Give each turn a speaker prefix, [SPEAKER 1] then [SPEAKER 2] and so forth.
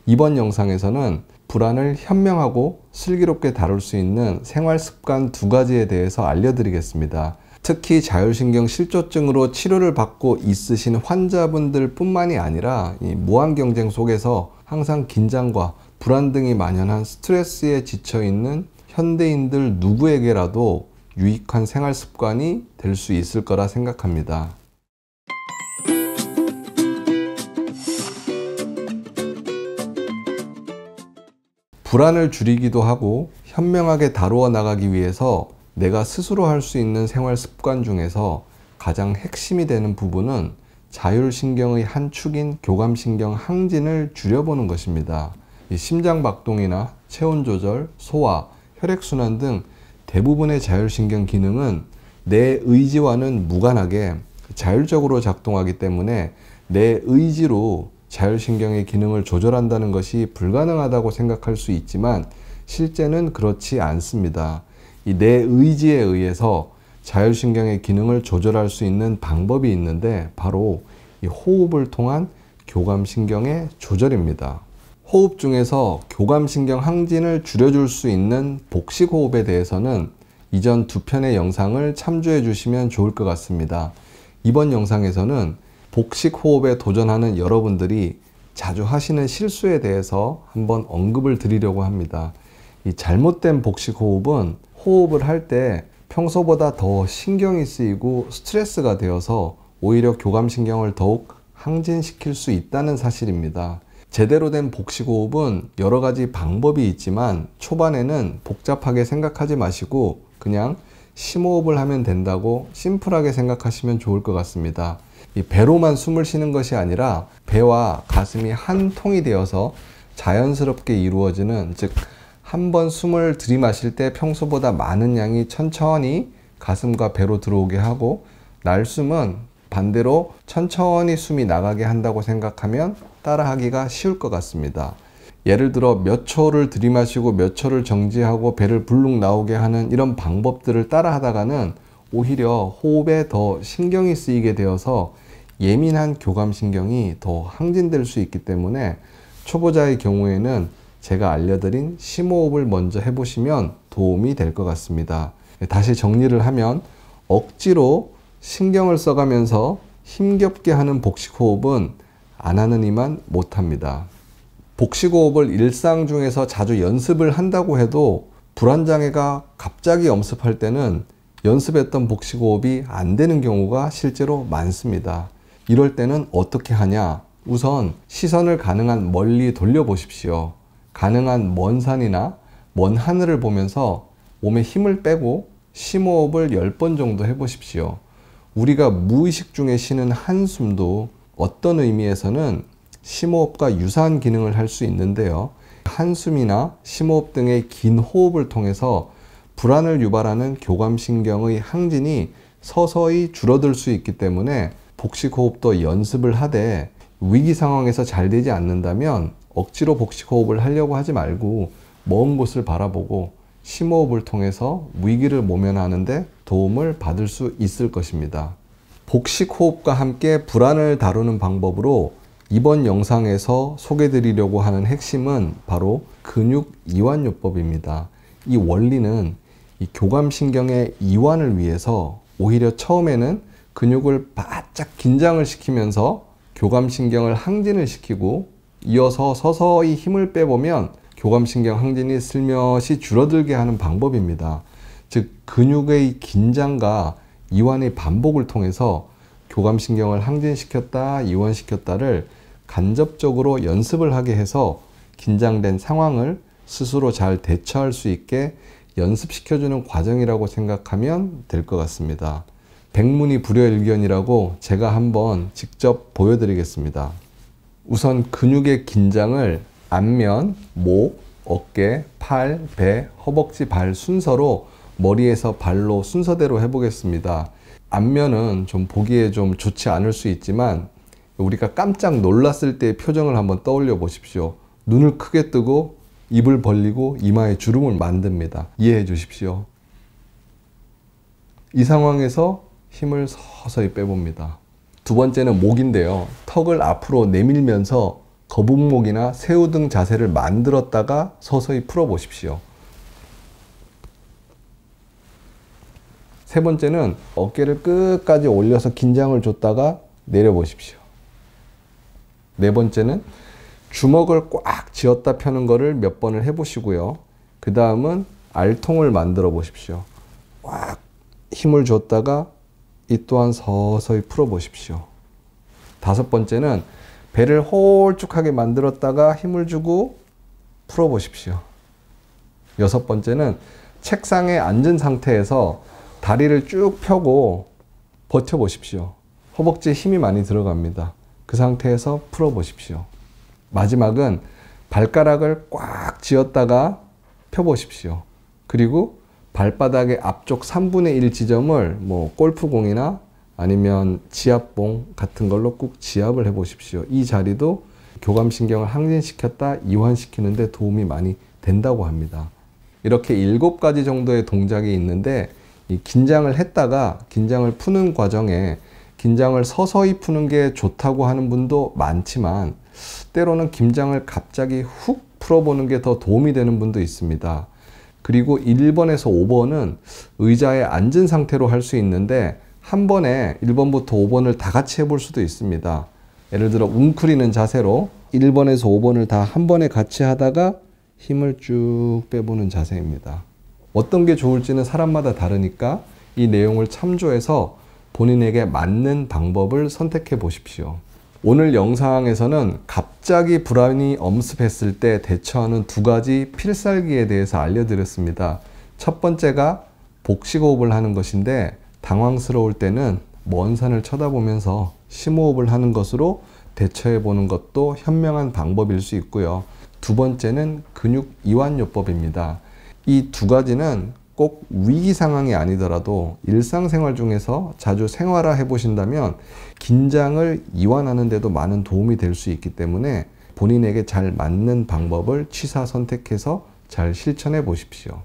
[SPEAKER 1] 이번 영상에서는 불안을 현명하고 슬기롭게 다룰 수 있는 생활 습관 2가지에 대해서 알려드리겠습니다. 특히 자율신경 실조증으로 치료를 받고 있으신 환자분들 뿐만이 아니라 이 무한경쟁 속에서 항상 긴장과 불안 등이 만연한 스트레스에 지쳐있는 현대인들 누구에게라도 유익한 생활 습관이 될 수 있을 거라 생각합니다. 불안을 줄이기도 하고 현명하게 다루어 나가기 위해서 내가 스스로 할 수 있는 생활 습관 중에서 가장 핵심이 되는 부분은 자율신경의 한 축인 교감신경 항진을 줄여보는 것입니다. 심장박동이나 체온조절, 소화, 혈액순환 등 대부분의 자율신경 기능은 내 의지와는 무관하게 자율적으로 작동하기 때문에 내 의지로 자율신경의 기능을 조절한다는 것이 불가능하다고 생각할 수 있지만 실제는 그렇지 않습니다. 이 내 의지에 의해서 자율신경의 기능을 조절할 수 있는 방법이 있는데 바로 이 호흡을 통한 교감신경의 조절입니다. 호흡 중에서 교감신경 항진을 줄여줄 수 있는 복식호흡에 대해서는 이전 2편의 영상을 참조해 주시면 좋을 것 같습니다. 이번 영상에서는 복식호흡에 도전하는 여러분들이 자주 하시는 실수에 대해서 한번 언급을 드리려고 합니다. 이 잘못된 복식호흡은 호흡을 할 때 평소보다 더 신경이 쓰이고 스트레스가 되어서 오히려 교감신경을 더욱 항진시킬 수 있다는 사실입니다. 제대로 된 복식호흡은 여러 가지 방법이 있지만 초반에는 복잡하게 생각하지 마시고 그냥 심호흡을 하면 된다고 심플하게 생각하시면 좋을 것 같습니다. 이 배로만 숨을 쉬는 것이 아니라 배와 가슴이 한 통이 되어서 자연스럽게 이루어지는, 즉 한 번 숨을 들이마실 때 평소보다 많은 양이 천천히 가슴과 배로 들어오게 하고 날숨은 반대로 천천히 숨이 나가게 한다고 생각하면 따라하기가 쉬울 것 같습니다. 예를 들어 몇 초를 들이마시고 몇 초를 정지하고 배를 불룩 나오게 하는 이런 방법들을 따라 하다가는 오히려 호흡에 더 신경이 쓰이게 되어서 예민한 교감신경이 더 항진될 수 있기 때문에 초보자의 경우에는 제가 알려드린 심호흡을 먼저 해보시면 도움이 될 것 같습니다. 다시 정리를 하면 억지로 신경을 써가면서 힘겹게 하는 복식호흡은 안 하는 이만 못합니다. 복식호흡을 일상 중에서 자주 연습을 한다고 해도 불안장애가 갑자기 엄습할 때는 연습했던 복식호흡이 안 되는 경우가 실제로 많습니다. 이럴 때는 어떻게 하냐? 우선 시선을 가능한 멀리 돌려보십시오. 가능한 먼 산이나 먼 하늘을 보면서 몸에 힘을 빼고 심호흡을 10번 정도 해보십시오. 우리가 무의식 중에 쉬는 한숨도 어떤 의미에서는 심호흡과 유사한 기능을 할 수 있는데요. 한숨이나 심호흡 등의 긴 호흡을 통해서 불안을 유발하는 교감신경의 항진이 서서히 줄어들 수 있기 때문에 복식호흡도 연습을 하되 위기 상황에서 잘 되지 않는다면 억지로 복식호흡을 하려고 하지 말고 먼 곳을 바라보고 심호흡을 통해서 위기를 모면하는 데 도움을 받을 수 있을 것입니다. 복식호흡과 함께 불안을 다루는 방법으로 이번 영상에서 소개드리려고 하는 핵심은 바로 근육 이완요법입니다. 이 원리는 이 교감신경의 이완을 위해서 오히려 처음에는 근육을 바짝 긴장을 시키면서 교감신경을 항진을 시키고 이어서 서서히 힘을 빼보면 교감신경 항진이 슬며시 줄어들게 하는 방법입니다. 즉 근육의 긴장과 이완의 반복을 통해서 교감신경을 항진시켰다 이완시켰다를 간접적으로 연습을 하게 해서 긴장된 상황을 스스로 잘 대처할 수 있게 연습시켜주는 과정이라고 생각하면 될 것 같습니다. 백문이불여일견이라고 제가 한번 직접 보여드리겠습니다. 우선 근육의 긴장을 안면, 목, 어깨, 팔, 배, 허벅지, 발 순서로 머리에서 발로 순서대로 해보겠습니다. 안면은 좀 보기에 좀 좋지 않을 수 있지만 우리가 깜짝 놀랐을 때의 표정을 한번 떠올려 보십시오. 눈을 크게 뜨고 입을 벌리고 이마에 주름을 만듭니다. 이해해 주십시오. 이 상황에서 힘을 서서히 빼봅니다. 두 번째는 목인데요. 턱을 앞으로 내밀면서 거북목이나 새우 등 자세를 만들었다가 서서히 풀어 보십시오. 세 번째는 어깨를 끝까지 올려서 긴장을 줬다가 내려 보십시오. 네 번째는 주먹을 꽉 쥐었다 펴는 거를 몇 번을 해 보시고요. 그 다음은 알통을 만들어 보십시오. 꽉 힘을 줬다가 이 또한 서서히 풀어 보십시오. 다섯 번째는 배를 홀쭉하게 만들었다가 힘을 주고 풀어 보십시오. 여섯 번째는 책상에 앉은 상태에서 다리를 쭉 펴고 버텨 보십시오. 허벅지에 힘이 많이 들어갑니다. 그 상태에서 풀어 보십시오. 마지막은 발가락을 꽉 쥐었다가 펴 보십시오. 그리고 발바닥의 앞쪽 3분의 1 지점을 골프공이나 아니면 지압봉 같은 걸로 꾹 지압을 해 보십시오. 이 자리도 교감신경을 항진시켰다 이완시키는 데 도움이 많이 된다고 합니다. 이렇게 7가지 정도의 동작이 있는데 이 긴장을 했다가 긴장을 푸는 과정에 긴장을 서서히 푸는 게 좋다고 하는 분도 많지만 때로는 긴장을 갑자기 훅 풀어보는 게 더 도움이 되는 분도 있습니다. 그리고 1번에서 5번은 의자에 앉은 상태로 할 수 있는데 한 번에 1번부터 5번을 다 같이 해볼 수도 있습니다. 예를 들어 웅크리는 자세로 1번에서 5번을 다 한 번에 같이 하다가 힘을 쭉 빼보는 자세입니다. 어떤 게 좋을지는 사람마다 다르니까 이 내용을 참조해서 본인에게 맞는 방법을 선택해 보십시오. 오늘 영상에서는 갑자기 불안이 엄습했을 때 대처하는 2가지 필살기에 대해서 알려드렸습니다. 첫 번째가 복식호흡을 하는 것인데 당황스러울 때는 먼 산을 쳐다보면서 심호흡을 하는 것으로 대처해 보는 것도 현명한 방법일 수 있고요. 두 번째는 근육 이완요법입니다. 이 2가지는 꼭 위기 상황이 아니더라도 일상생활 중에서 자주 생활화해 보신다면 긴장을 이완하는 데도 많은 도움이 될 수 있기 때문에 본인에게 잘 맞는 방법을 취사 선택해서 잘 실천해 보십시오.